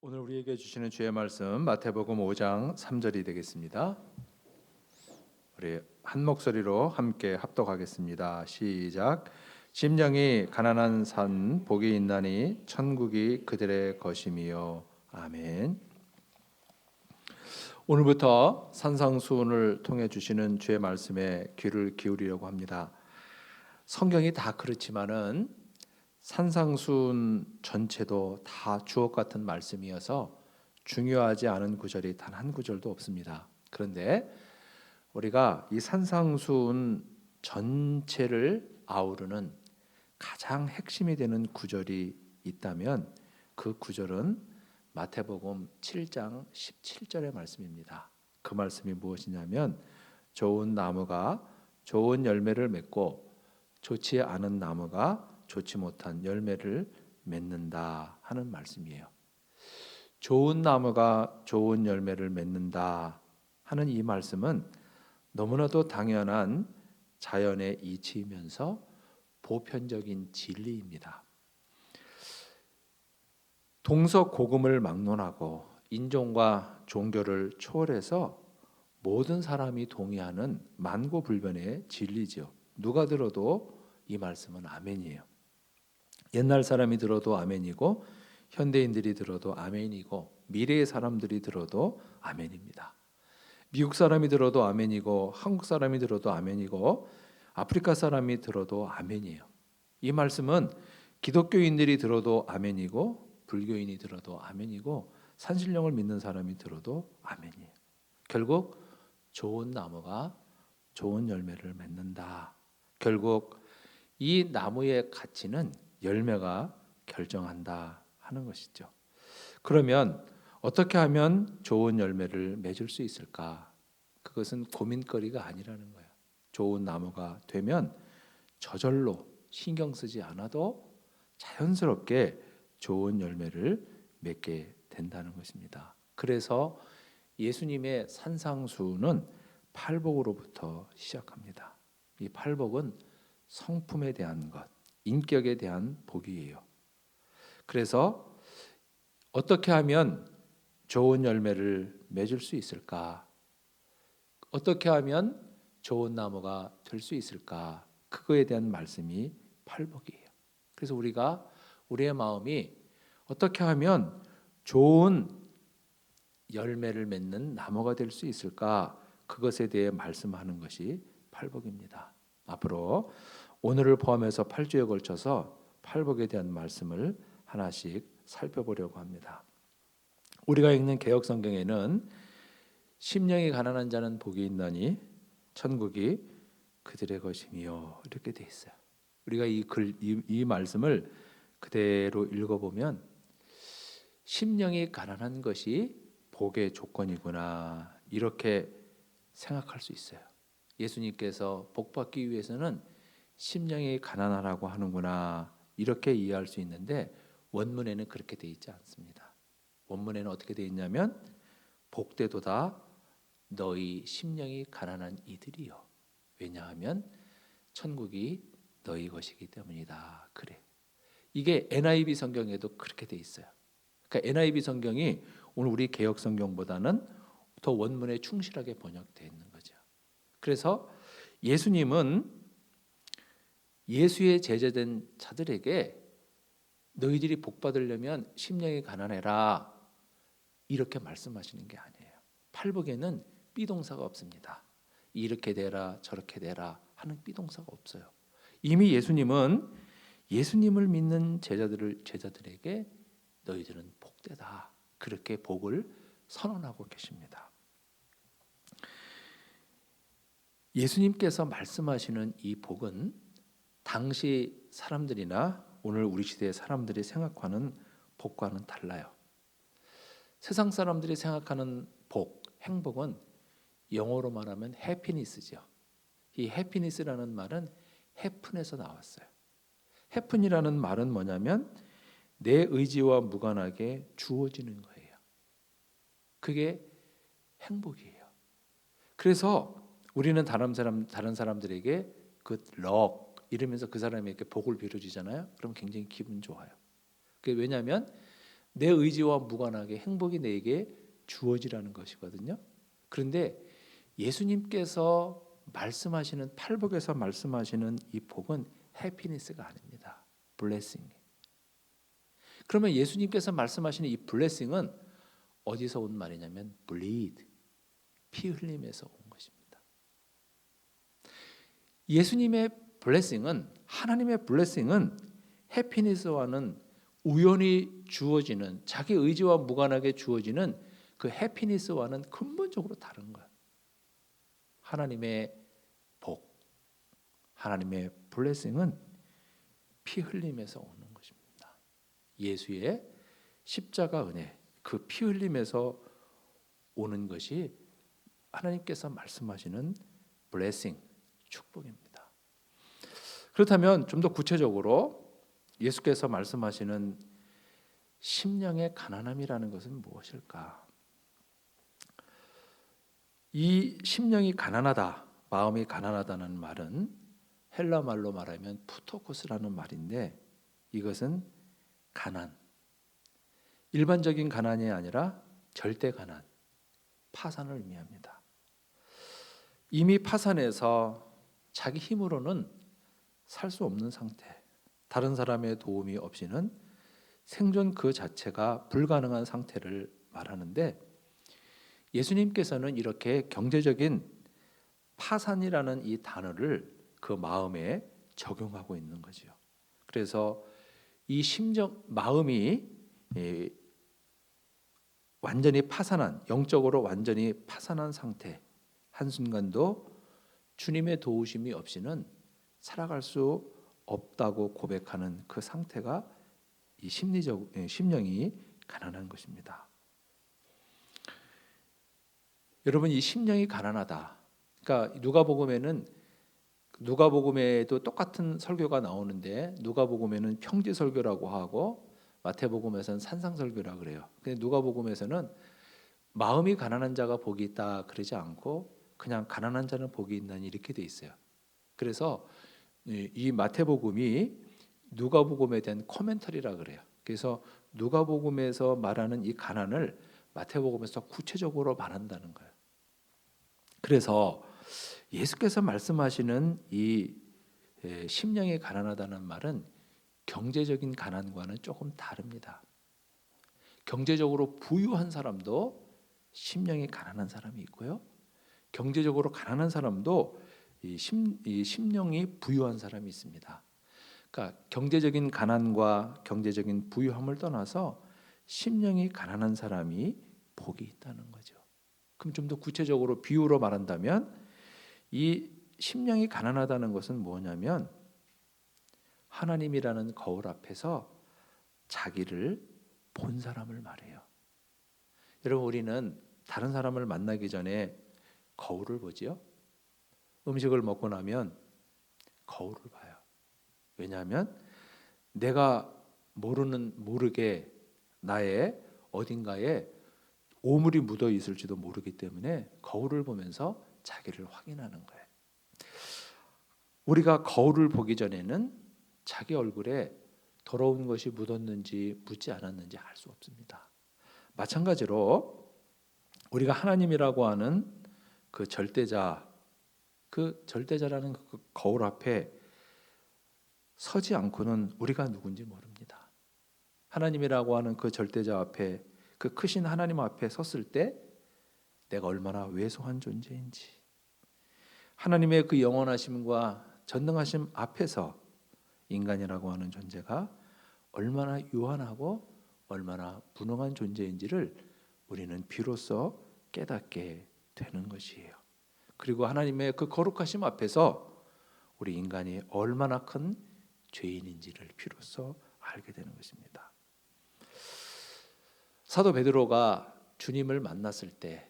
오늘 우리에게 주시는 주의 말씀 마태복음 5장 3절이 되겠습니다. 우리 한 목소리로 함께 합독하겠습니다. 시작. 심령이 가난한 산 복이 있나니 천국이 그들의 것임이요. 아멘. 오늘부터 산상수훈을 통해 주시는 주의 말씀에 귀를 기울이려고 합니다. 성경이 다 그렇지만은 산상수훈 전체도 다 주옥 같은 말씀이어서 중요하지 않은 구절이 단 한 구절도 없습니다. 그런데 우리가 이 산상수훈 전체를 아우르는 가장 핵심이 되는 구절이 있다면 그 구절은 마태복음 7장 17절의 말씀입니다. 그 말씀이 무엇이냐면 좋은 나무가 좋은 열매를 맺고 좋지 않은 나무가 좋지 못한 열매를 맺는다 하는 말씀이에요. 좋은 나무가 좋은 열매를 맺는다 하는 이 말씀은 너무나도 당연한 자연의 이치이면서 보편적인 진리입니다. 동서고금을 막론하고 인종과 종교를 초월해서 모든 사람이 동의하는 만고불변의 진리죠. 누가 들어도 이 말씀은 아멘이에요. 옛날 사람이 들어도 아멘이고 현대인들이 들어도 아멘이고 미래의 사람들이 들어도 아멘입니다. 미국 사람이 들어도 아멘이고 한국 사람이 들어도 아멘이고 아프리카 사람이 들어도 아멘이에요. 이 말씀은 기독교인들이 들어도 아멘이고 불교인이 들어도 아멘이고 산신령을 믿는 사람이 들어도 아멘이에요. 결국 좋은 나무가 좋은 열매를 맺는다. 결국 이 나무의 가치는 열매가 결정한다 하는 것이죠. 그러면 어떻게 하면 좋은 열매를 맺을 수 있을까? 그것은 고민거리가 아니라는 거예요. 좋은 나무가 되면 저절로 신경 쓰지 않아도 자연스럽게 좋은 열매를 맺게 된다는 것입니다. 그래서 예수님의 산상수훈은 팔복으로부터 시작합니다. 이 팔복은 성품에 대한 것, 인격에 대한 복이에요. 그래서 어떻게 하면 좋은 열매를 맺을 수 있을까? 어떻게 하면 좋은 나무가 될 수 있을까? 그거에 대한 말씀이 팔복이에요. 그래서 우리가 우리의 마음이 어떻게 하면 좋은 열매를 맺는 나무가 될 수 있을까? 그것에 대해 말씀하는 것이 팔복입니다. 앞으로 오늘을 포함해서 8주에 걸쳐서 팔복에 대한 말씀을 하나씩 살펴보려고 합니다. 우리가 읽는 개역 성경에는 심령이 가난한 자는 복이 있나니 천국이 그들의 것이며 이렇게 돼 있어요. 우리가 이 말씀을 그대로 읽어보면 심령이 가난한 것이 복의 조건이구나 이렇게 생각할 수 있어요. 예수님께서 복 받기 위해서는 심령이 가난하라고 하는구나 이렇게 이해할 수 있는데 원문에는 그렇게 돼 있지 않습니다. 원문에는 어떻게 돼 있냐면 복되도다 너희 심령이 가난한 이들이요. 왜냐하면 천국이 너희 것이기 때문이다. 그래. 이게 NIV 성경에도 그렇게 돼 있어요. 그러니까 NIV 성경이 오늘 우리 개역 성경보다는 더 원문에 충실하게 번역되어 있는 거죠. 그래서 예수님은 예수의 제자된 자들에게 너희들이 복 받으려면 심령이 가난해라 이렇게 말씀하시는 게 아니에요. 팔복에는 비동사가 없습니다. 이렇게 되라 저렇게 되라 하는 비동사가 없어요. 이미 예수님은 예수님을 믿는 제자들에게 너희들은 복되다 그렇게 복을 선언하고 계십니다. 예수님께서 말씀하시는 이 복은 당시 사람들이나 오늘 우리 시대의 사람들이 생각하는 복과는 달라요. 세상 사람들이 생각하는 복, 행복은 영어로 말하면 해피니스죠. 이 해피니스라는 말은 해픈에서 나왔어요. 해픈이라는 말은 뭐냐면 내 의지와 무관하게 주어지는 거예요. 그게 행복이에요. 그래서 우리는 다른 사람들에게 그 럭 이러면서 그 사람에게 복을 빌어주잖아요. 그럼 굉장히 기분 좋아요. 그게 왜냐하면 내 의지와 무관하게 행복이 내게 주어지라는 것이거든요. 그런데 예수님께서 말씀하시는 팔복에서 말씀하시는 이 복은 해피니스가 아닙니다. 블레싱. 그러면 예수님께서 말씀하시는 이 블레싱은 어디서 온 말이냐면 bleed, 피 흘림에서 온 것입니다. 예수님의 블레싱은, 하나님의 블레싱은 해피니스와는 우연히 주어지는, 자기 의지와 무관하게 주어지는 그 해피니스와는 근본적으로 다른 거예요. 하나님의 복, 하나님의 블레싱은 피 흘림에서 오는 것입니다. 예수의 십자가 은혜, 그 피 흘림에서 오는 것이 하나님께서 말씀하시는 블레싱, 축복입니다. 그렇다면 좀 더 구체적으로 예수께서 말씀하시는 심령의 가난함이라는 것은 무엇일까? 이 심령이 가난하다, 마음이 가난하다는 말은 헬라 말로 말하면 푸토코스라는 말인데, 이것은 가난, 일반적인 가난이 아니라 절대 가난, 파산을 의미합니다. 이미 파산해서 자기 힘으로는 살 수 없는 상태, 다른 사람의 도움이 없이는 생존 그 자체가 불가능한 상태를 말하는데, 예수님께서는 이렇게 경제적인 파산이라는 이 단어를 그 마음에 적용하고 있는 거죠. 그래서 이 심정, 마음이 완전히 파산한, 영적으로 완전히 파산한 상태, 한순간도 주님의 도우심이 없이는 살아갈 수 없다고 고백하는 그 상태가 이 심령이 가난한 것입니다. 여러분, 이 심령이 가난하다, 그러니까 누가복음에도 똑같은 설교가 나오는데, 누가복음에는 평지 설교라고 하고 마태복음에서는 산상 설교라고 그래요. 근데 누가복음에서는 마음이 가난한 자가 복이 있다 그러지 않고 그냥 가난한 자는 복이 있나니 이렇게 돼 있어요. 그래서 이 마태복음이 누가복음에 대한 코멘터리라 그래요. 그래서 누가복음에서 말하는 이 가난을 마태복음에서 구체적으로 말한다는 거예요. 그래서 예수께서 말씀하시는 이 심령이 가난하다는 말은 경제적인 가난과는 조금 다릅니다. 경제적으로 부유한 사람도 심령이 가난한 사람이 있고요, 경제적으로 가난한 사람도 이 심령이 부유한 사람이 있습니다. 그러니까 경제적인 가난과 경제적인 부유함을 떠나서 심령이 가난한 사람이 복이 있다는 거죠. 그럼 좀 더 구체적으로 비유로 말한다면, 이 심령이 가난하다는 것은 뭐냐면 하나님이라는 거울 앞에서 자기를 본 사람을 말해요. 여러분, 우리는 다른 사람을 만나기 전에 거울을 보지요. 음식을 먹고 나면 거울을 봐요. 왜냐하면 내가 모르게 나의 어딘가에 오물이 묻어 있을지도 모르기 때문에 거울을 보면서 자기를 확인하는 거예요. 우리가 거울을 보기 전에는 자기 얼굴에 더러운 것이 묻었는지 묻지 않았는지 알 수 없습니다. 마찬가지로 우리가 하나님이라고 하는 그 절대자, 그 절대자라는 그 거울 앞에 서지 않고는 우리가 누군지 모릅니다. 하나님이라고 하는 그 절대자 앞에, 그 크신 하나님 앞에 섰을 때 내가 얼마나 왜소한 존재인지, 하나님의 그 영원하심과 전능하심 앞에서 인간이라고 하는 존재가 얼마나 유한하고 얼마나 무능한 존재인지를 우리는 비로소 깨닫게 되는 것이에요. 그리고 하나님의 그 거룩하심 앞에서 우리 인간이 얼마나 큰 죄인인지를 비로소 알게 되는 것입니다. 사도 베드로가 주님을 만났을 때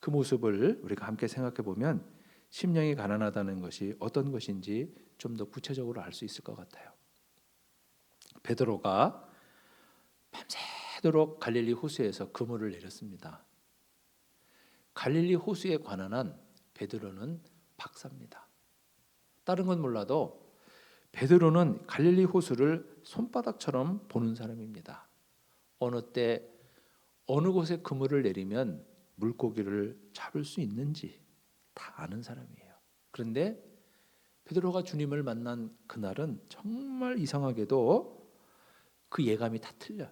그 모습을 우리가 함께 생각해 보면 심령이 가난하다는 것이 어떤 것인지 좀 더 구체적으로 알 수 있을 것 같아요. 베드로가 밤새도록 갈릴리 호수에서 그물을 내렸습니다. 갈릴리 호수에 관한 한 베드로는 박사입니다. 다른 건 몰라도 베드로는 갈릴리 호수를 손바닥처럼 보는 사람입니다. 어느 때 어느 곳에 그물을 내리면 물고기를 잡을 수 있는지 다 아는 사람이에요. 그런데 베드로가 주님을 만난 그날은 정말 이상하게도 그 예감이 다 틀려요.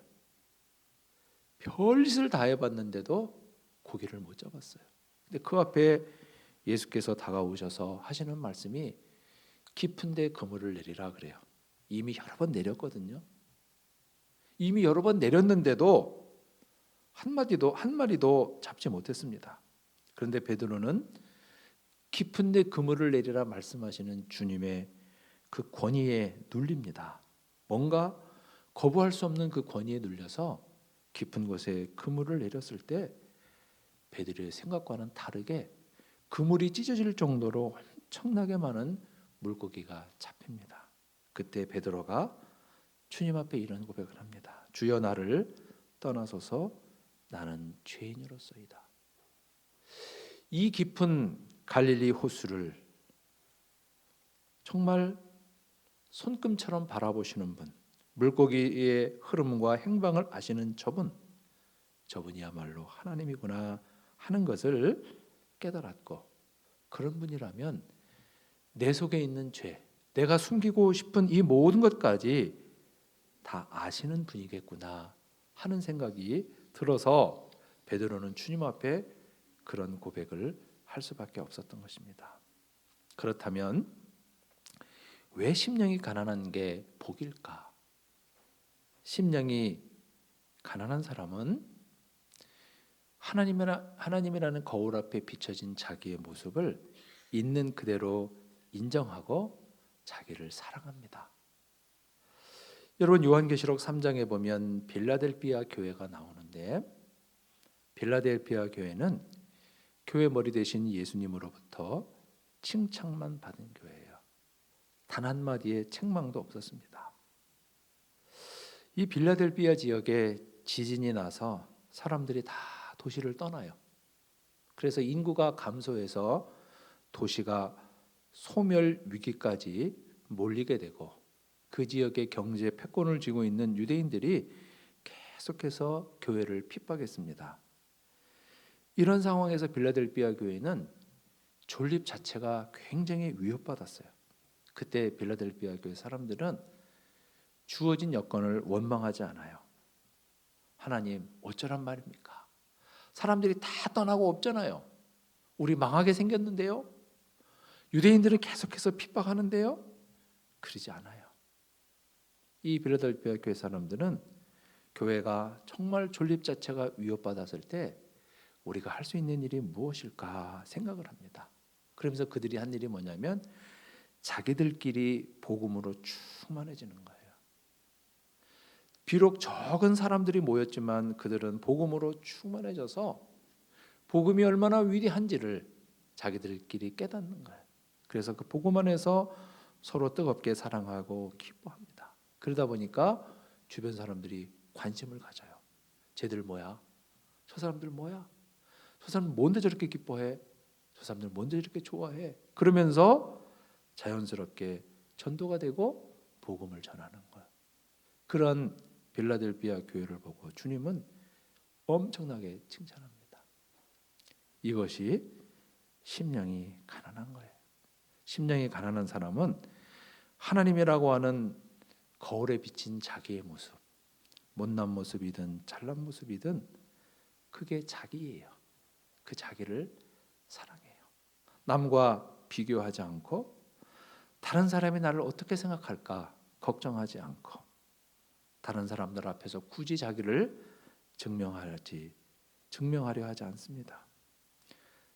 별짓을 다 해봤는데도 고기를 못 잡았어요. 근데 그 앞에 예수께서 다가오셔서 하시는 말씀이 깊은 데 그물을 내리라 그래요. 이미 여러 번 내렸거든요. 이미 여러 번 내렸는데도 한 마리도 잡지 못했습니다. 그런데 베드로는 깊은 데 그물을 내리라 말씀하시는 주님의 그 권위에 눌립니다. 뭔가 거부할 수 없는 그 권위에 눌려서 깊은 곳에 그물을 내렸을 때 베드로의 생각과는 다르게 그물이 찢어질 정도로 엄청나게 많은 물고기가 잡힙니다. 그때 베드로가 주님 앞에 이런 고백을 합니다. 주여 나를 떠나소서 나는 죄인으로소이다. 이 깊은 갈릴리 호수를 정말 손금처럼 바라보시는 분, 물고기의 흐름과 행방을 아시는 저분이야말로 하나님이구나 하는 것을 깨달았고, 그런 분이라면 내 속에 있는 죄, 내가 숨기고 싶은 이 모든 것까지 다 아시는 분이겠구나 하는 생각이 들어서 베드로는 주님 앞에 그런 고백을 할 수밖에 없었던 것입니다. 그렇다면 왜 심령이 가난한 게 복일까? 심령이 가난한 사람은 하나님이라는 거울 앞에 비춰진 자기의 모습을 있는 그대로 인정하고 자기를 사랑합니다. 여러분, 요한계시록 3장에 보면 빌라델피아 교회가 나오는데, 빌라델피아 교회는 교회 머리 대신 예수님으로부터 칭찬만 받은 교회예요. 단 한마디의 책망도 없었습니다. 이 빌라델피아 지역에 지진이 나서 사람들이 다 도시를 떠나요. 그래서 인구가 감소해서 도시가 소멸 위기까지 몰리게 되고, 그 지역의 경제 패권을 쥐고 있는 유대인들이 계속해서 교회를 핍박했습니다. 이런 상황에서 빌라델피아 교회는 존립 자체가 굉장히 위협받았어요. 그때 빌라델피아 교회 사람들은 주어진 여건을 원망하지 않아요. 하나님, 어쩌란 말입니까? 사람들이 다 떠나고 없잖아요. 우리 망하게 생겼는데요. 유대인들은 계속해서 핍박하는데요. 그러지 않아요. 이 빌라델피아 교회 사람들은 교회가 정말 존립 자체가 위협받았을 때 우리가 할 수 있는 일이 무엇일까 생각을 합니다. 그러면서 그들이 한 일이 뭐냐면 자기들끼리 복음으로 충만해지는 거예요. 비록 적은 사람들이 모였지만 그들은 복음으로 충만해져서 복음이 얼마나 위대한지를 자기들끼리 깨닫는 거예요. 그래서 그 복음 안에서 서로 뜨겁게 사랑하고 기뻐합니다. 그러다 보니까 주변 사람들이 관심을 가져요. 쟤들 뭐야? 저 사람들 뭐야? 저 사람들 뭔데 저렇게 기뻐해? 저 사람들 뭔데 이렇게 좋아해? 그러면서 자연스럽게 전도가 되고 복음을 전하는 거예요. 그런 빌라델피아 교회를 보고 주님은 엄청나게 칭찬합니다. 이것이 심령이 가난한 거예요. 심령이 가난한 사람은 하나님이라고 하는 거울에 비친 자기의 모습, 못난 모습이든 잘난 모습이든 그게 자기예요. 그 자기를 사랑해요. 남과 비교하지 않고 다른 사람이 나를 어떻게 생각할까 걱정하지 않고 다른 사람들 앞에서 굳이 자기를 증명하려 하지 않습니다.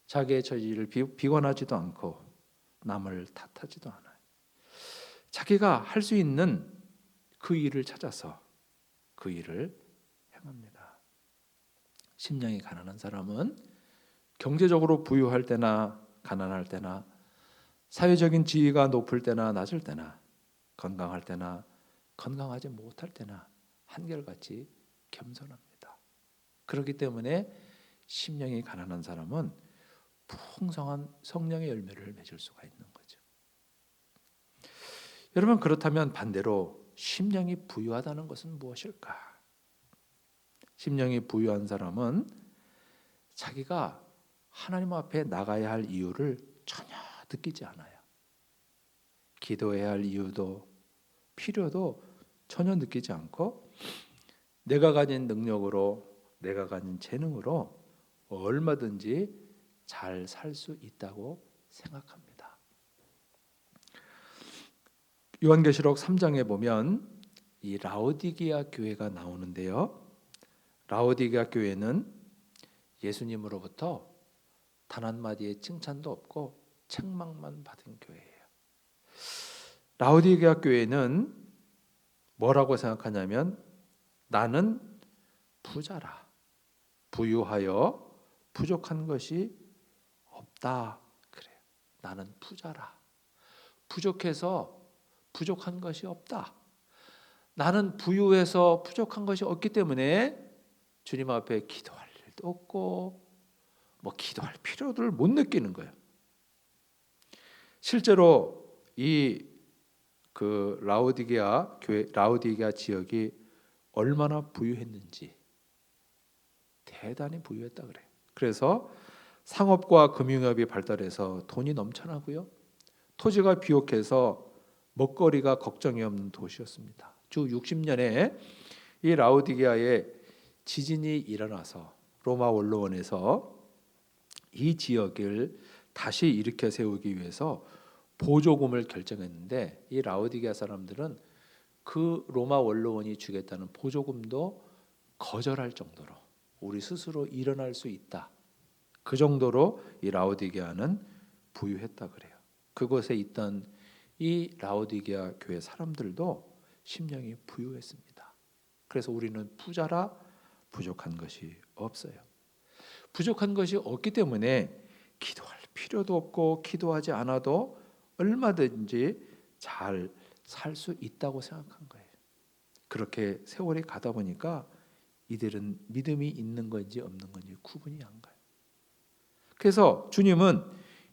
자기의 처지를 비관하지도 않고 남을 탓하지도 않아요. 자기가 할 수 있는 그 일을 찾아서 그 일을 행합니다. 심령이 가난한 사람은 경제적으로 부유할 때나 가난할 때나 사회적인 지위가 높을 때나 낮을 때나 건강할 때나 건강하지 못할 때나 한결같이 겸손합니다. 그렇기 때문에 심령이 가난한 사람은 풍성한 성령의 열매를 맺을 수가 있는 거죠. 여러분, 그렇다면 반대로 심령이 부유하다는 것은 무엇일까? 심령이 부유한 사람은 자기가 하나님 앞에 나가야 할 이유를 전혀 느끼지 않아요. 기도해야 할 이유도 필요도 전혀 느끼지 않고 내가 가진 능력으로, 내가 가진 재능으로 얼마든지 잘 살 수 있다고 생각합니다. 요한계시록 3장에 보면 이 라오디게아 교회가 나오는데요. 라오디게아 교회는 예수님으로부터 단 한마디의 칭찬도 없고 책망만 받은 교회예요. 라오디게아 교회는 뭐라고 생각하냐면 나는 부자라, 부유하여 부족한 것이 없다 그래요. 나는 부자라, 부족해서 부족한 것이 없다. 나는 부유해서 부족한 것이 없기 때문에 주님 앞에 기도할 일도 없고 기도할 필요를 못 느끼는 거예요. 실제로 이 라오디게아 교회, 라오디게아 지역이 얼마나 부유했는지 대단히 부유했다 그래요. 그래서 상업과 금융업이 발달해서 돈이 넘쳐나고요. 토지가 비옥해서 먹거리가 걱정이 없는 도시였습니다. 주 60년에 이 라오디게아에 지진이 일어나서 로마 원로원에서 이 지역을 다시 일으켜 세우기 위해서 보조금을 결정했는데 이 라오디게아 사람들은 그 로마 원로원이 주겠다는 보조금도 거절할 정도로 우리 스스로 일어날 수 있다. 그 정도로 이 라오디게아는 부유했다 그래요. 그곳에 있던 이 라오디게아 교회 사람들도 심령이 부유했습니다. 그래서 우리는 부자라 부족한 것이 없어요. 부족한 것이 없기 때문에 기도할 필요도 없고 기도하지 않아도 얼마든지 잘 살 수 있다고 생각한 거예요. 그렇게 세월이 가다 보니까 이들은 믿음이 있는 건지 없는 건지 구분이 안 가요. 그래서 주님은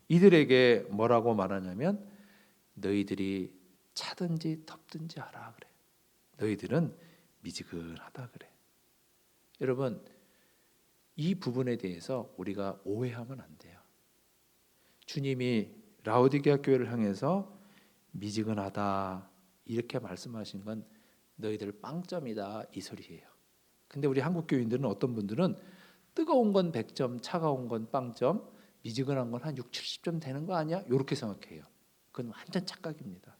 이들에게 뭐라고 말하냐면 너희들이 차든지 덥든지 하라 그래. 너희들은 미지근하다 그래. 여러분, 이 부분에 대해서 우리가 오해하면 안 돼요. 주님이 라오디게아 교회를 향해서 미지근하다 이렇게 말씀하신 건 너희들 빵점이다 이 소리예요. 근데 우리 한국 교인들은 어떤 분들은 뜨거운 건 100점, 차가운 건 빵점, 미지근한 건 한 6, 70점 되는 거 아니야? 이렇게 생각해요. 그건 완전 착각입니다.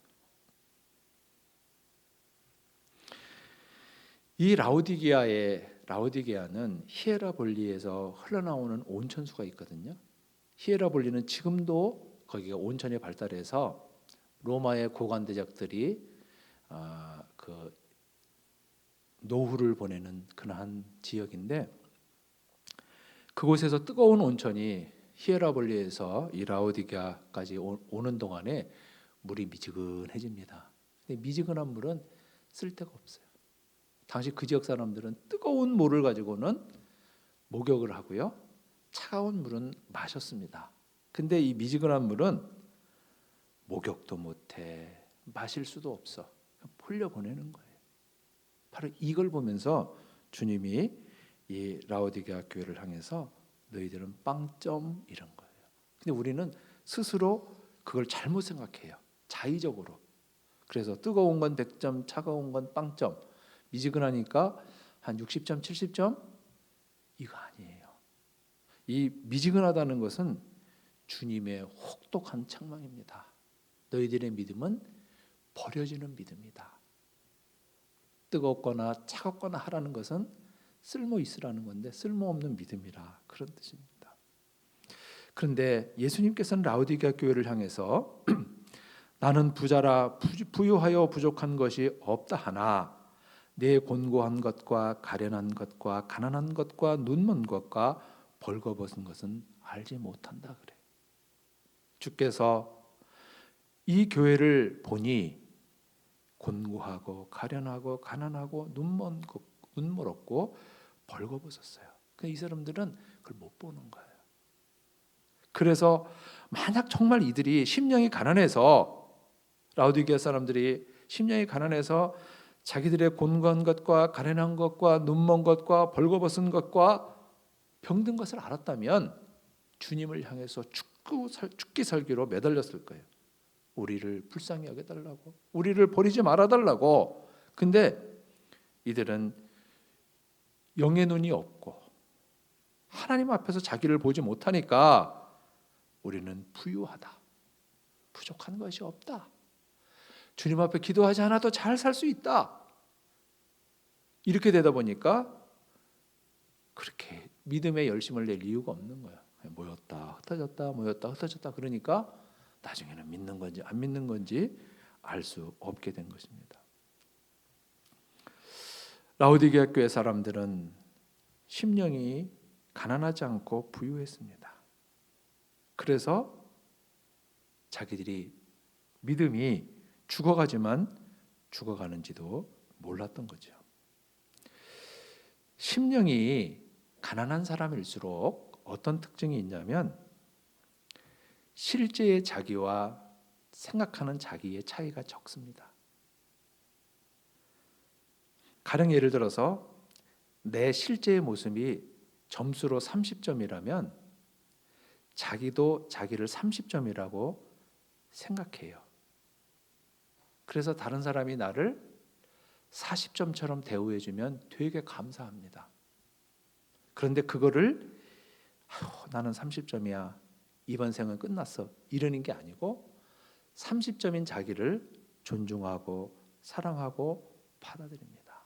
이 라오디게아는 히에라볼리에서 흘러나오는 온천수가 있거든요. 히에라볼리는 지금도 거기가 온천이 발달해서 로마의 고관 대적들이 그 노후를 보내는 그러한 지역인데 그곳에서 뜨거운 온천이 히에라볼리에서 이 라오디게아까지 오는 동안에 물이 미지근해집니다. 근데 미지근한 물은 쓸데가 없어요. 당시 그 지역 사람들은 뜨거운 물을 가지고는 목욕을 하고요. 차가운 물은 마셨습니다. 근데 이 미지근한 물은 목욕도 못해, 마실 수도 없어. 폴려보내는 거예요. 바로 이걸 보면서 주님이 이 라오디게아 교회를 향해서 너희들은 빵점 이런 거예요. 근데 우리는 스스로 그걸 잘못 생각해요. 자의적으로. 그래서 뜨거운 건 100점, 차가운 건 빵점, 미지근하니까 한 60점, 70점? 이거 아니에요. 이 미지근하다는 것은 주님의 혹독한 책망입니다. 너희들의 믿음은 버려지는 믿음이다. 뜨겁거나 차갑거나 하라는 것은 쓸모 있으라는 건데 쓸모없는 믿음이라 그런 뜻입니다. 그런데 예수님께서는 라오디게아 교회를 향해서 나는 부자라 부유하여 부족한 것이 없다 하나 내 곤고한 것과 가련한 것과 가난한 것과 눈먼 것과 벌거벗은 것은 알지 못한다 그래. 주께서 이 교회를 보니 곤고하고 가련하고 가난하고 눈멀었고 벌거벗었어요. 이 사람들은 그걸 못 보는 거예요. 그래서 만약 정말 이들이 심령이 가난해서 라오디게아 사람들이 심령이 가난해서 자기들의 곤고한 것과 가련한 것과 눈먼 것과 벌거벗은 것과 병든 것을 알았다면 주님을 향해서 죽기 살기로 매달렸을 거예요. 우리를 불쌍히 여겨달라고, 우리를 버리지 말아달라고. 근데 이들은 영의 눈이 없고 하나님 앞에서 자기를 보지 못하니까 우리는 부유하다, 부족한 것이 없다, 주님 앞에 기도하지 않아도 잘 살 수 있다, 이렇게 되다 보니까 그렇게 믿음의 열심을 낼 이유가 없는 거야. 모였다 흩어졌다, 모였다 흩어졌다. 그러니까 나중에는 믿는 건지 안 믿는 건지 알 수 없게 된 것입니다. 라오디게아 교회 사람들은 심령이 가난하지 않고 부유했습니다. 그래서 자기들이 믿음이 죽어가지만 죽어가는지도 몰랐던 거죠. 심령이 가난한 사람일수록 어떤 특징이 있냐면 실제의 자기와 생각하는 자기의 차이가 적습니다. 가령 예를 들어서 내 실제의 모습이 점수로 30점이라면 자기도 자기를 30점이라고 생각해요. 그래서 다른 사람이 나를 40점처럼 대우해주면 되게 감사합니다. 그런데 그거를 나는 30점이야, 이번 생은 끝났어, 이러는 게 아니고 30점인 자기를 존중하고 사랑하고 받아들입니다.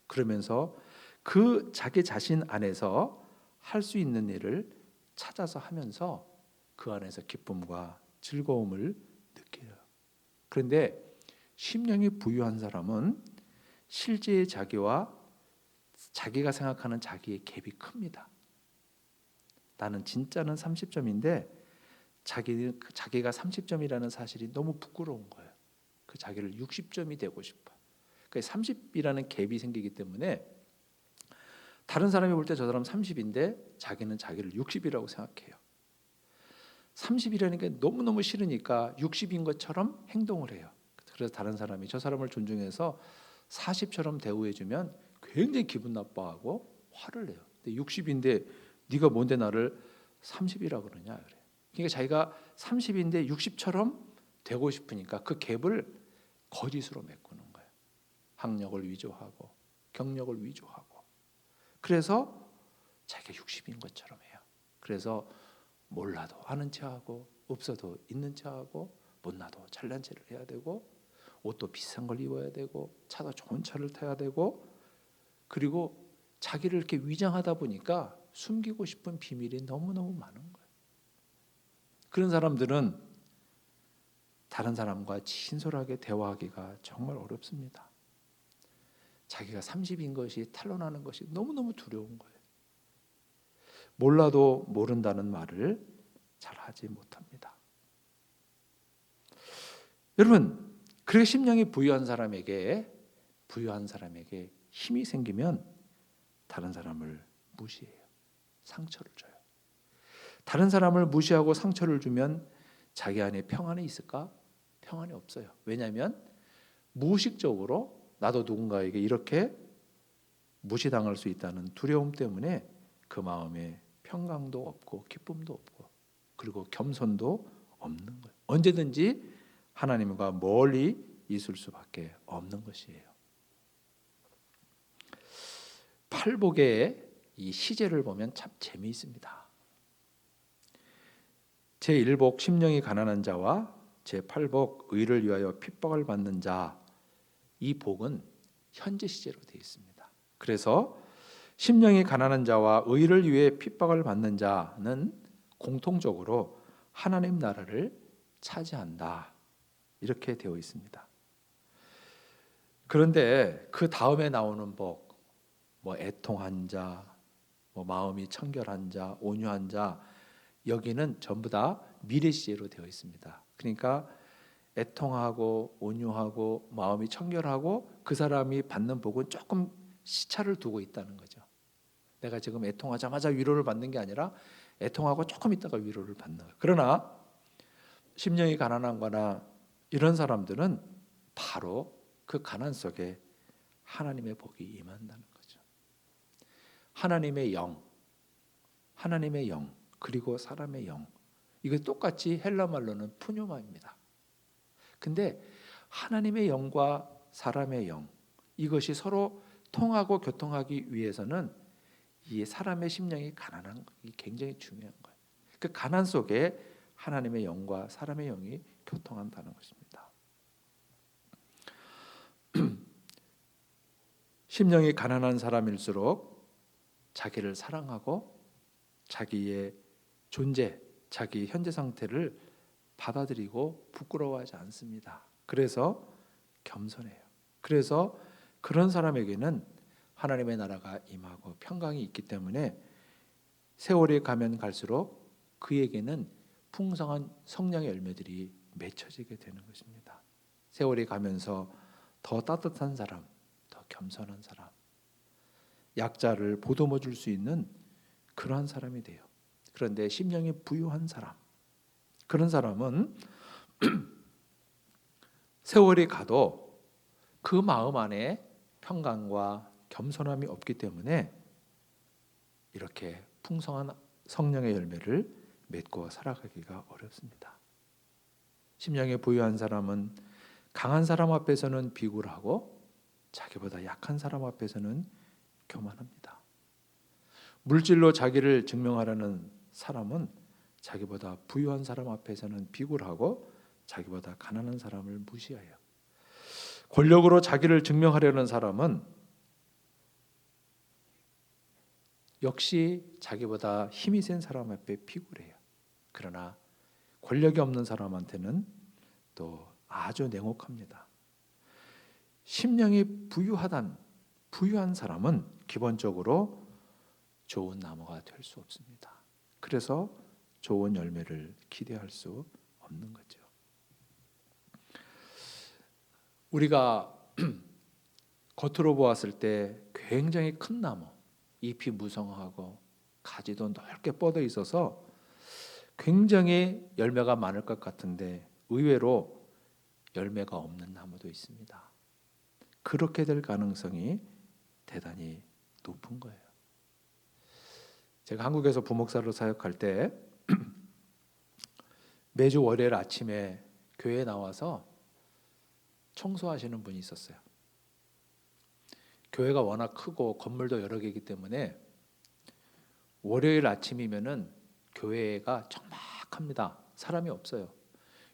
그러면서 그 자기 자신 안에서 할 수 있는 일을 찾아서 하면서 그 안에서 기쁨과 즐거움을 느껴요. 그런데 심령이 부유한 사람은 실제의 자기와 자기가 생각하는 자기의 갭이 큽니다. 나는 진짜는 30점인데 자기가 30점이라는 사실이 너무 부끄러운 거예요. 그 자기를 60점이 되고 싶어. 그러니까 30이라는 갭이 생기기 때문에 다른 사람이 볼 때 저 사람 30인데 자기는 자기를 60이라고 생각해요. 30이라는 게 너무너무 싫으니까 60인 것처럼 행동을 해요. 그래서 다른 사람이 저 사람을 존중해서 40처럼 대우해주면 굉장히 기분 나빠하고 화를 내요. 근데 60인데 네가 뭔데 나를 30이라 그러냐 그래요. 그러니까 자기가 30인데 60처럼 되고 싶으니까 그 갭을 거짓으로 메꾸는 거예요. 학력을 위조하고 경력을 위조하고. 그래서 자기가 60인 것처럼 해요. 그래서 몰라도 아는 체하고 없어도 있는 체하고 못나도 잘난 체를 해야 되고 옷도 비싼 걸 입어야 되고 차도 좋은 차를 타야 되고, 그리고 자기를 이렇게 위장하다 보니까 숨기고 싶은 비밀이 너무너무 많은 거예요. 그런 사람들은 다른 사람과 친솔하게 대화하기가 정말 어렵습니다. 자기가 30인 것이 탄로나는 것이 너무너무 두려운 거예요. 몰라도 모른다는 말을 잘 하지 못합니다. 여러분, 그렇게 심령이 부유한 사람에게 힘이 생기면 다른 사람을 무시해요. 상처를 줘요. 다른 사람을 무시하고 상처를 주면 자기 안에 평안이 있을까? 평안이 없어요. 왜냐하면 무의식적으로 나도 누군가에게 이렇게 무시당할 수 있다는 두려움 때문에 그 마음에 평강도 없고 기쁨도 없고 그리고 겸손도 없는 거예요. 언제든지 하나님과 멀리 있을 수밖에 없는 것이에요. 팔복의 이 시제를 보면 참 재미있습니다. 제1복 심령이 가난한 자와 제8복 의를 위하여 핍박을 받는 자, 이 복은 현재 시제로 되어 있습니다. 그래서 심령이 가난한 자와 의를 위해 핍박을 받는 자는 공통적으로 하나님 나라를 차지한다, 이렇게 되어 있습니다. 그런데 그 다음에 나오는 복, 애통한 자, 마음이 청결한 자, 온유한 자, 여기는 전부 다 미래 시제로 되어 있습니다. 그러니까 애통하고 온유하고 마음이 청결하고 그 사람이 받는 복은 조금 시차를 두고 있다는 거죠. 내가 지금 애통하자마자 위로를 받는 게 아니라 애통하고 조금 있다가 위로를 받는 거예요. 그러나 심령이 가난한 거나 이런 사람들은 바로 그 가난 속에 하나님의 복이 임한다는 거죠. 하나님의 영, 하나님의 영, 그리고 사람의 영. 이거 똑같이 헬라 말로는 푸뉴마입니다. 근데 하나님의 영과 사람의 영, 이것이 서로 통하고 교통하기 위해서는 이 사람의 심령이 가난한 것이 굉장히 중요한 거예요. 그 가난 속에 하나님의 영과 사람의 영이 교통한다는 것입니다. 심령이 가난한 사람일수록 자기를 사랑하고 자기의 존재, 자기 현재 상태를 받아들이고 부끄러워하지 않습니다. 그래서 겸손해요. 그래서 그런 사람에게는 하나님의 나라가 임하고 평강이 있기 때문에 세월이 가면 갈수록 그에게는 풍성한 성령의 열매들이 맺혀지게 되는 것입니다. 세월이 가면서 더 따뜻한 사람, 더 겸손한 사람, 약자를 보듬어 줄 수 있는 그러한 사람이 돼요. 그런데 심령이 부유한 사람, 그런 사람은 세월이 가도 그 마음 안에 평강과 겸손함이 없기 때문에 이렇게 풍성한 성령의 열매를 맺고 살아가기가 어렵습니다. 심령이 부유한 사람은 강한 사람 앞에서는 비굴하고 자기보다 약한 사람 앞에서는 교만합니다. 물질로 자기를 증명하려는 사람은 자기보다 부유한 사람 앞에서는 비굴하고 자기보다 가난한 사람을 무시해요. 권력으로 자기를 증명하려는 사람은 역시 자기보다 힘이 센 사람 앞에 비굴해요. 그러나 권력이 없는 사람한테는 또 아주 냉혹합니다. 심령이 부유한 사람은 기본적으로 좋은 나무가 될 수 없습니다. 그래서 좋은 열매를 기대할 수 없는 거죠. 우리가 겉으로 보았을 때 굉장히 큰 나무, 잎이 무성하고 가지도 넓게 뻗어 있어서 굉장히 열매가 많을 것 같은데 의외로 열매가 없는 나무도 있습니다. 그렇게 될 가능성이 대단히 높은 거예요. 제가 한국에서 부목사로 사역할 때 매주 월요일 아침에 교회에 나와서 청소하시는 분이 있었어요. 교회가 워낙 크고 건물도 여러 개이기 때문에 월요일 아침이면은 교회가 적막합니다. 사람이 없어요.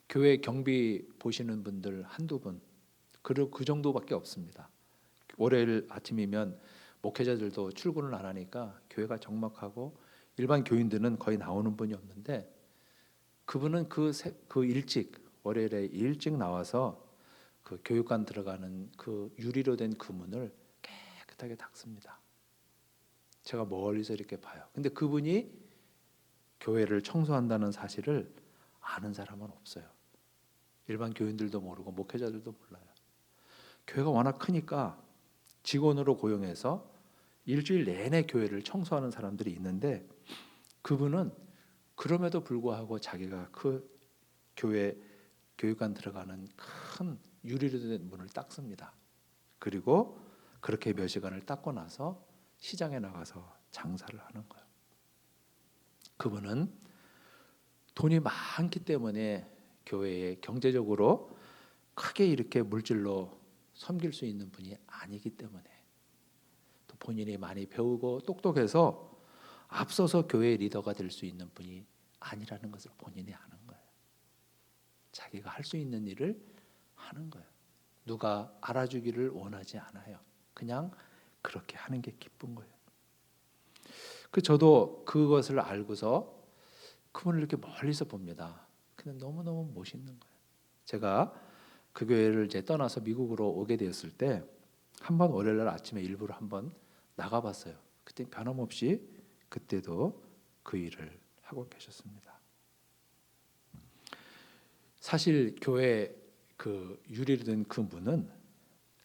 교회 경비 보시는 분들 한두 분, 그 정도밖에 없습니다. 월요일 아침이면 목회자들도 출근을 안 하니까 교회가 적막하고 일반 교인들은 거의 나오는 분이 없는데 그분은 월요일에 일찍 나와서 그 교육관 들어가는 그 유리로 된 그 문을 깨끗하게 닦습니다. 제가 멀리서 이렇게 봐요. 근데 그분이 교회를 청소한다는 사실을 아는 사람은 없어요. 일반 교인들도 모르고 목회자들도 몰라요. 교회가 워낙 크니까 직원으로 고용해서 일주일 내내 교회를 청소하는 사람들이 있는데 그분은 그럼에도 불구하고 자기가 그 교회 교육관 들어가는 큰 유리로 된 문을 닦습니다. 그리고 그렇게 몇 시간을 닦고 나서 시장에 나가서 장사를 하는 거예요. 그분은 돈이 많기 때문에 교회에 경제적으로 크게 이렇게 물질로 섬길 수 있는 분이 아니기 때문에 또 본인이 많이 배우고 똑똑해서 앞서서 교회의 리더가 될 수 있는 분이 아니라는 것을 본인이 아는 거예요. 자기가 할 수 있는 일을 하는 거예요. 누가 알아주기를 원하지 않아요. 그냥 그렇게 하는 게 기쁜 거예요. 저도 그것을 알고서 그분을 이렇게 멀리서 봅니다. 근데 너무너무 멋있는 거예요. 제가 그 교회를 이제 떠나서 미국으로 오게 되었을 때 한번 월요일 날 아침에 일부러 한번 나가봤어요. 그때 변함없이 그때도 그 일을 하고 계셨습니다. 사실 교회 그 유리로 된 그 문은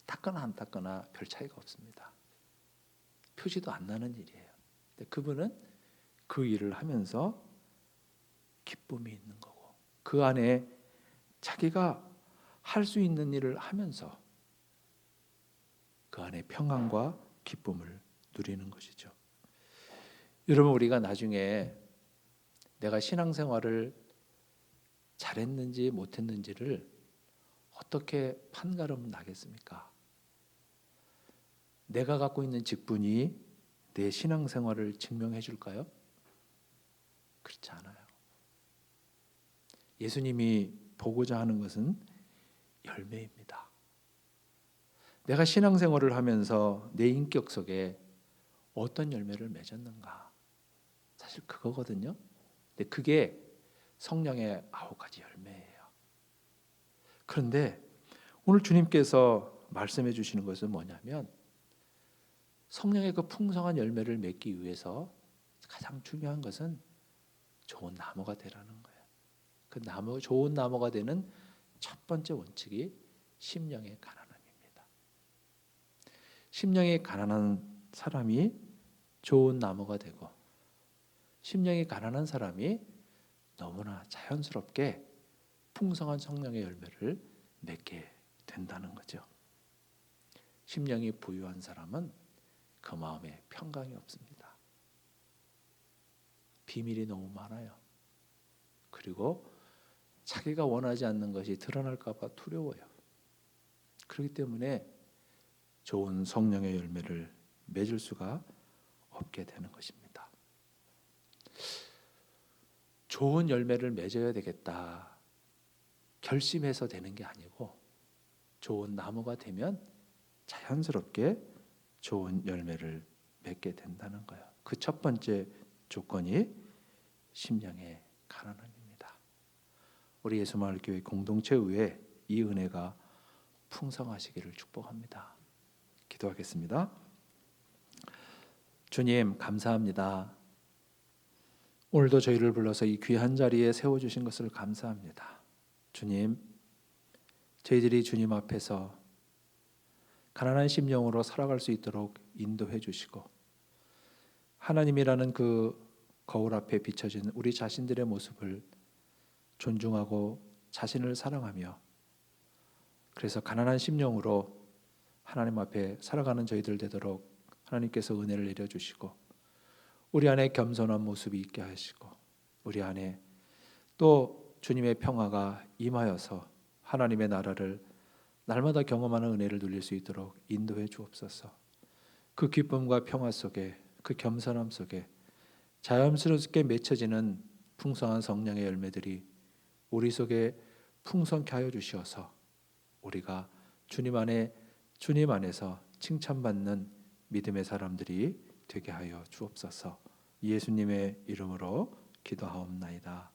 닦거나 안 닦거나 별 차이가 없습니다. 표시도 안 나는 일이에요. 근데 그분은 그 일을 하면서 기쁨이 있는 거고 그 안에 자기가 할 수 있는 일을 하면서 그 안에 평안과 기쁨을 누리는 것이죠. 여러분, 우리가 나중에 내가 신앙생활을 잘했는지 못했는지를 어떻게 판가름 나겠습니까? 내가 갖고 있는 직분이 내 신앙생활을 증명해 줄까요? 그렇지 않아요. 예수님이 보고자 하는 것은 열매입니다. 내가 신앙생활을 하면서 내 인격 속에 어떤 열매를 맺었는가? 사실 그거거든요. 근데 그게 성령의 9가지 열매예요. 그런데 오늘 주님께서 말씀해 주시는 것은 뭐냐면 성령의 그 풍성한 열매를 맺기 위해서 가장 중요한 것은 좋은 나무가 되라는 거예요. 그 나무, 좋은 나무가 되는 첫 번째 원칙이 심령의 가난함입니다. 심령이 가난한 사람이 좋은 나무가 되고, 심령이 가난한 사람이 너무나 자연스럽게 풍성한 성령의 열매를 맺게 된다는 거죠. 심령이 부유한 사람은 그 마음에 평강이 없습니다. 비밀이 너무 많아요. 그리고 자기가 원하지 않는 것이 드러날까 봐 두려워요. 그렇기 때문에 좋은 성령의 열매를 맺을 수가 없게 되는 것입니다. 좋은 열매를 맺어야 되겠다 결심해서 되는 게 아니고, 좋은 나무가 되면 자연스럽게 좋은 열매를 맺게 된다는 거예요. 그 첫 번째 조건이 심령의 가난함입니다. 우리 예수마을교회 공동체 위에 이 은혜가 풍성하시기를 축복합니다. 기도하겠습니다. 주님, 감사합니다. 오늘도 저희를 불러서 이 귀한 자리에 세워주신 것을 감사합니다. 주님, 저희들이 주님 앞에서 가난한 심령으로 살아갈 수 있도록 인도해 주시고, 하나님이라는 그 거울 앞에 비춰진 우리 자신들의 모습을 존중하고 자신을 사랑하며, 그래서 가난한 심령으로 하나님 앞에 살아가는 저희들 되도록 하나님께서 은혜를 내려주시고, 우리 안에 겸손한 모습이 있게 하시고, 우리 안에 또 주님의 평화가 임하여서 하나님의 나라를 날마다 경험하는 은혜를 누릴 수 있도록 인도해 주옵소서. 그 기쁨과 평화 속에, 그 겸손함 속에 자연스럽게 맺혀지는 풍성한 성령의 열매들이 우리 속에 풍성케 하여 주시어서 우리가 주님 안에, 주님 안에서 칭찬받는 믿음의 사람들이 되게 하여 주옵소서. 예수님의 이름으로 기도하옵나이다.